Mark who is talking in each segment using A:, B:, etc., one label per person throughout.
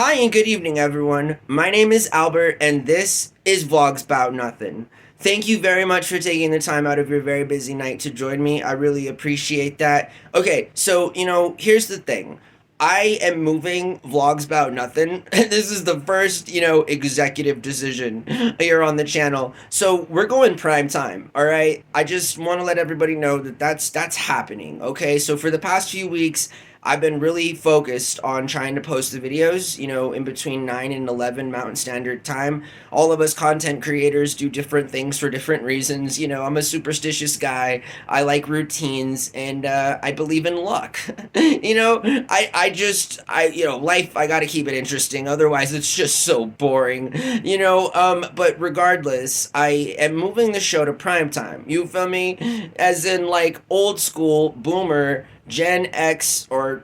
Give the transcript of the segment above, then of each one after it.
A: Hi and good evening, everyone. My name is Albert, and this is VlogsBoutNothin. Thank you very much for taking the time out of your very busy night to join me. I really appreciate that. Okay, so, here's the thing. I am moving Vlogs About Nothing. This is the first, executive decision here on the channel. So we're going prime time, all right? I just want to let everybody know that that's happening, okay? So for the past few weeks, I've been really focused on trying to post the videos, in between 9 and 11 Mountain Standard Time. All of us content creators do different things for different reasons. I'm a superstitious guy. I like routines, and I believe in luck. Life, I got to keep it interesting. Otherwise, it's just so boring, But regardless, I am moving the show to prime time. You feel me? As in, like, old school boomer Gen X or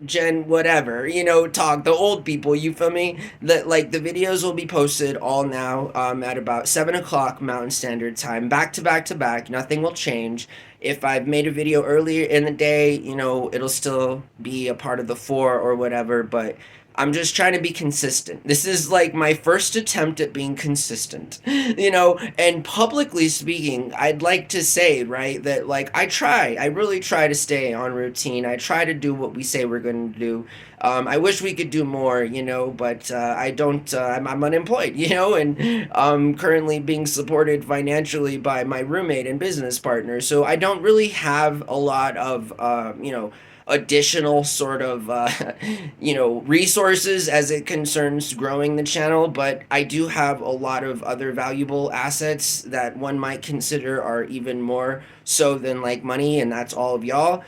A: Gen whatever, talk, the old people, you feel me? That like the videos will be posted all now at about 7 o'clock Mountain Standard Time, back to back to back. Nothing will change. If I've made a video earlier in the day, it'll still be a part of the four or whatever, but I'm just trying to be consistent. This is like my first attempt at being consistent, and publicly speaking, I'd like to say, right, that like I really try to stay on routine. I try to do what we say we're going to do. I wish we could do more, but I don't, I'm unemployed, and currently being supported financially by my roommate and business partner. So I don't really have a lot of, additional sort of resources as it concerns growing the channel, but I do have a lot of other valuable assets that one might consider are even more so than like money, and that's all of y'all,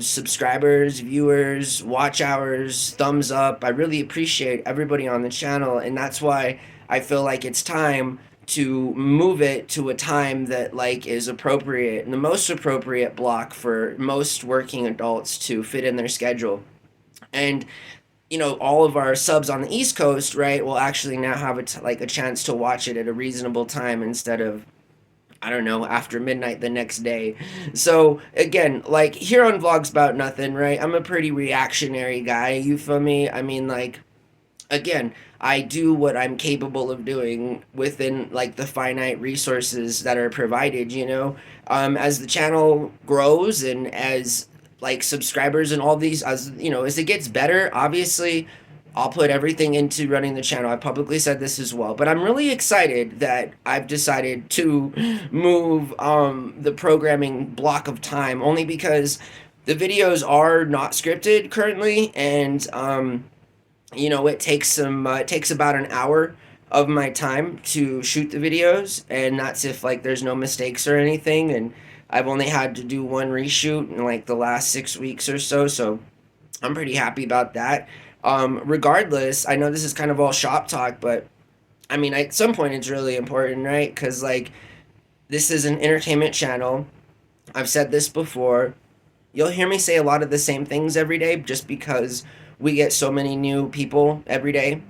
A: subscribers, viewers, watch hours, thumbs up. I really appreciate everybody on the channel, and that's why I feel like it's time to move it to a time that like is appropriate and the most appropriate block for most working adults to fit in their schedule. And all of our subs on the East Coast, right, will actually now have a chance to watch it at a reasonable time instead of, I don't know, after midnight the next day. So again, like here on Vlogs About Nothing, right, I'm a pretty reactionary guy, you feel me? I mean, like, again, I do what I'm capable of doing within like the finite resources that are provided, as the channel grows and as like subscribers and all these, as it gets better, obviously I'll put everything into running the channel. I publicly said this as well, but I'm really excited that I've decided to move the programming block of time, only because the videos are not scripted currently, and it takes about an hour of my time to shoot the videos, and that's if like there's no mistakes or anything, and I've only had to do one reshoot in like the last 6 weeks or so, so I'm pretty happy about that. Regardless, I know this is kind of all shop talk, but I mean, at some point it's really important, right? Because like this is an entertainment channel. I've said this before. You'll hear me say a lot of the same things every day just because we get so many new people every day.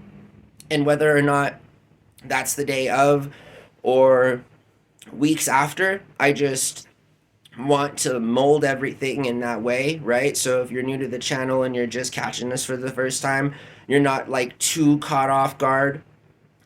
A: And whether or not that's the day of or weeks after, I just want to mold everything in that way, right? So if you're new to the channel and you're just catching this for the first time, you're not like too caught off guard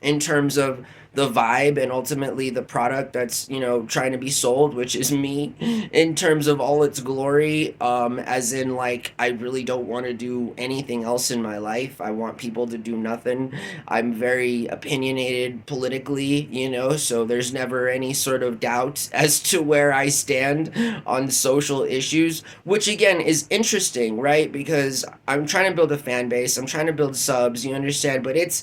A: in terms of the vibe and ultimately the product that's trying to be sold, which is me, in terms of all its glory, as in like I really don't want to do anything else in my life. I want people to do nothing. I'm very opinionated politically, so there's never any sort of doubt as to where I stand on social issues, which again is interesting, right? Because I'm trying to build a fan base, I'm trying to build subs, you understand, but it's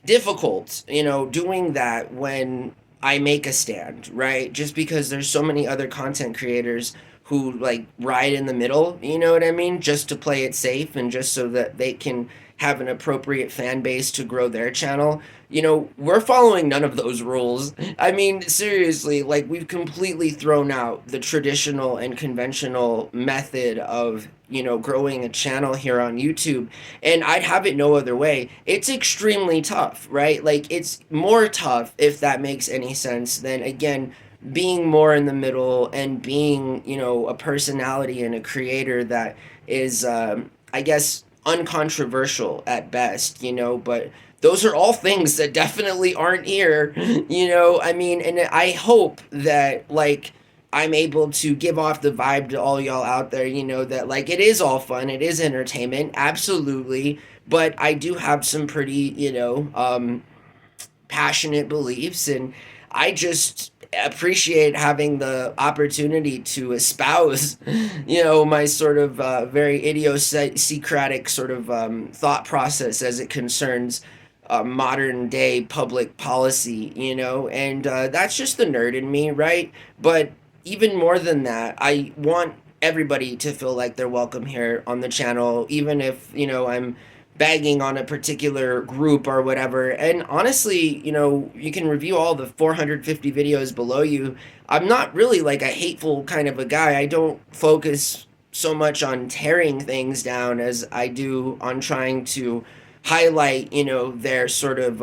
A: difficult, doing that when I make a stand, right? Just because there's so many other content creators who like ride in the middle, you know what I mean? Just to play it safe and just so that they can have an appropriate fan base to grow their channel. We're following none of those rules. I mean, seriously, like we've completely thrown out the traditional and conventional method of, growing a channel here on YouTube. And I'd have it no other way. It's extremely tough, right? Like it's more tough, if that makes any sense, than again being more in the middle and being, a personality and a creator that is, I guess, uncontroversial at best, but those are all things that definitely aren't here, I mean, and I hope that, like, I'm able to give off the vibe to all y'all out there, that, like, it is all fun, it is entertainment, absolutely, but I do have some pretty, passionate beliefs, and I just appreciate having the opportunity to espouse, my sort of very idiosyncratic sort of thought process as it concerns modern day public policy, and that's just the nerd in me, right? But even more than that, I want everybody to feel like they're welcome here on the channel, even if, I'm bagging on a particular group or whatever. And honestly, you can review all the 450 videos below you. I'm not really like a hateful kind of a guy. I don't focus so much on tearing things down as I do on trying to highlight, their sort of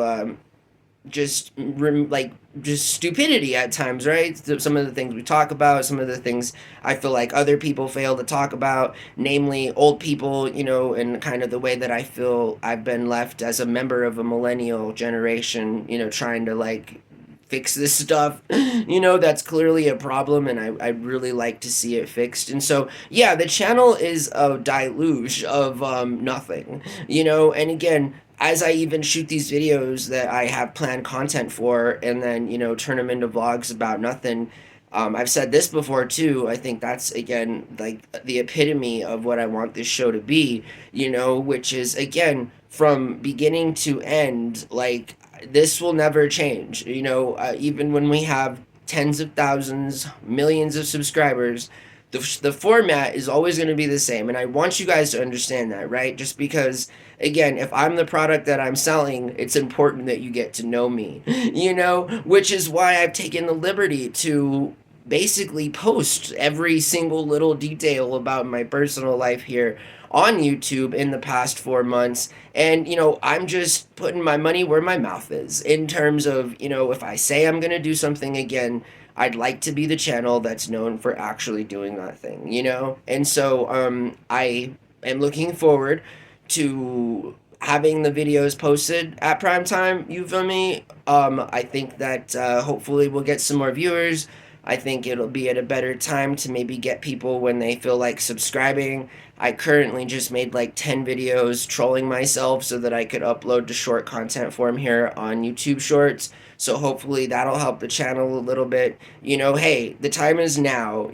A: like just stupidity at times, right? Some of the things we talk about, some of the things I feel like other people fail to talk about, namely old people, and kind of the way that I feel I've been left as a member of a millennial generation, trying to like fix this stuff, that's clearly a problem, and I'd really like to see it fixed. And so, yeah, the channel is a deluge of nothing, and again, as I even shoot these videos that I have planned content for and then, turn them into vlogs about nothing. I've said this before too. I think that's, again, like the epitome of what I want this show to be, which is, again, from beginning to end, like, this will never change, even when we have tens of thousands, millions of subscribers. The format is always going to be the same, and I want you guys to understand that, right? Just because, again, if I'm the product that I'm selling, it's important that you get to know me, which is why I've taken the liberty to basically post every single little detail about my personal life here on YouTube in the past 4 months. And, I'm just putting my money where my mouth is in terms of, if I say I'm going to do something again, I'd like to be the channel that's known for actually doing that thing, And so I am looking forward to having the videos posted at prime time, you feel me? I think that hopefully we'll get some more viewers. I think it'll be at a better time to maybe get people when they feel like subscribing. I currently just made like 10 videos trolling myself so that I could upload to short content form here on YouTube Shorts. So hopefully that'll help the channel a little bit. Hey, the time is now.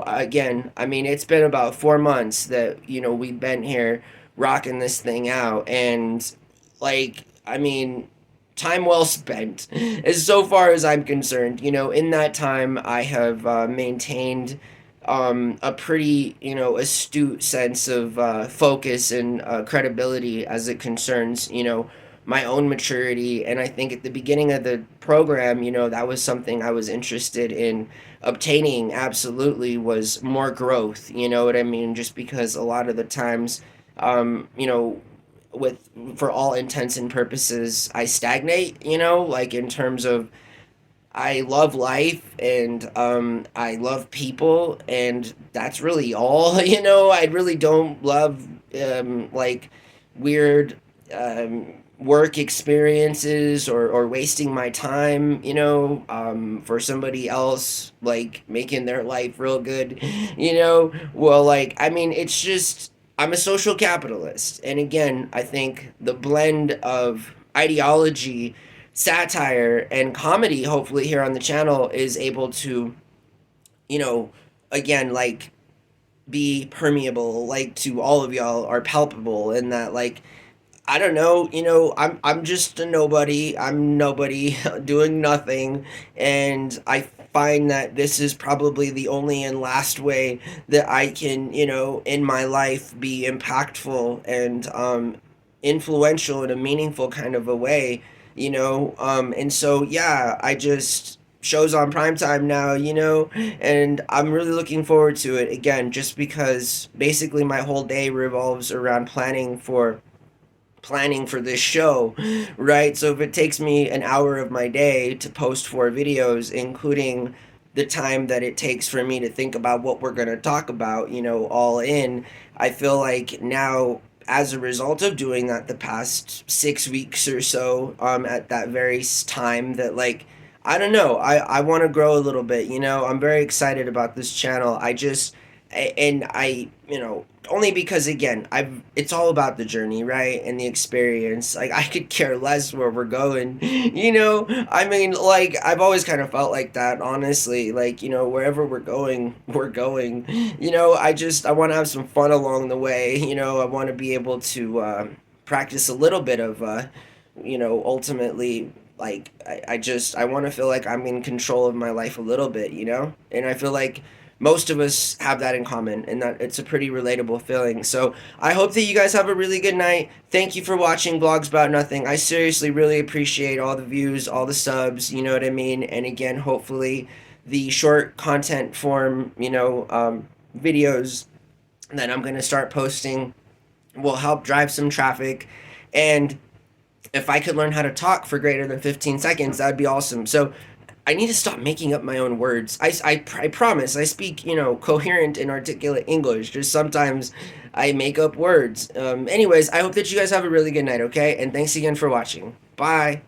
A: Again, I mean, it's been about 4 months that, we've been here rocking this thing out. And, like, I mean, time well spent, as so far as I'm concerned. In that time, I have maintained a pretty, astute sense of focus and credibility as it concerns, my own maturity. And I think at the beginning of the program, that was something I was interested in obtaining, absolutely, was more growth, you know what I mean? Just because a lot of the times, with, for all intents and purposes, I stagnate, like in terms of, I love life and I love people, and that's really all. I really don't love like weird work experiences or wasting my time, for somebody else, like making their life real good, Well, like, I mean, it's just, I'm a social capitalist. And again, I think the blend of ideology, satire, and comedy, hopefully here on the channel, is able to, again, like, be permeable, like, to all of y'all, are palpable, and that, like, I don't know, I'm just a nobody. I'm nobody doing nothing, and I find that this is probably the only and last way that I can, in my life, be impactful and influential in a meaningful kind of a way, and so, yeah, I just, shows on primetime now, and I'm really looking forward to it, again, just because basically my whole day revolves around planning for this show, right? So if it takes me an hour of my day to post 4 videos, including the time that it takes for me to think about what we're going to talk about, all in, I feel like now as a result of doing that the past 6 weeks or so, at that very time that, like, I don't know, I want to grow a little bit, you know. I'm very excited about this channel. And I, you know, only because, again, it's all about the journey, right? And the experience. Like, I could care less where we're going, you know. I mean, like, I've always kind of felt like that, honestly. Like, you know, wherever we're going, you know. I want to have some fun along the way, you know. I want to be able to practice a little bit of you know, ultimately, like, I want to feel like I'm in control of my life a little bit, you know. And I feel like most of us have that in common, and that it's a pretty relatable feeling. So I hope that you guys have a really good night. Thank you for watching Vlogs About Nothing. I seriously really appreciate all the views, all the subs, you know what I mean. And again, hopefully the short content form, you know, videos that I'm going to start posting will help drive some traffic. And if I could learn how to talk for greater than 15 seconds, that'd be awesome. So I need to stop making up my own words. I promise I speak, you know, coherent and articulate English. Just sometimes I make up words. Anyways, I hope that you guys have a really good night, okay? And thanks again for watching. Bye.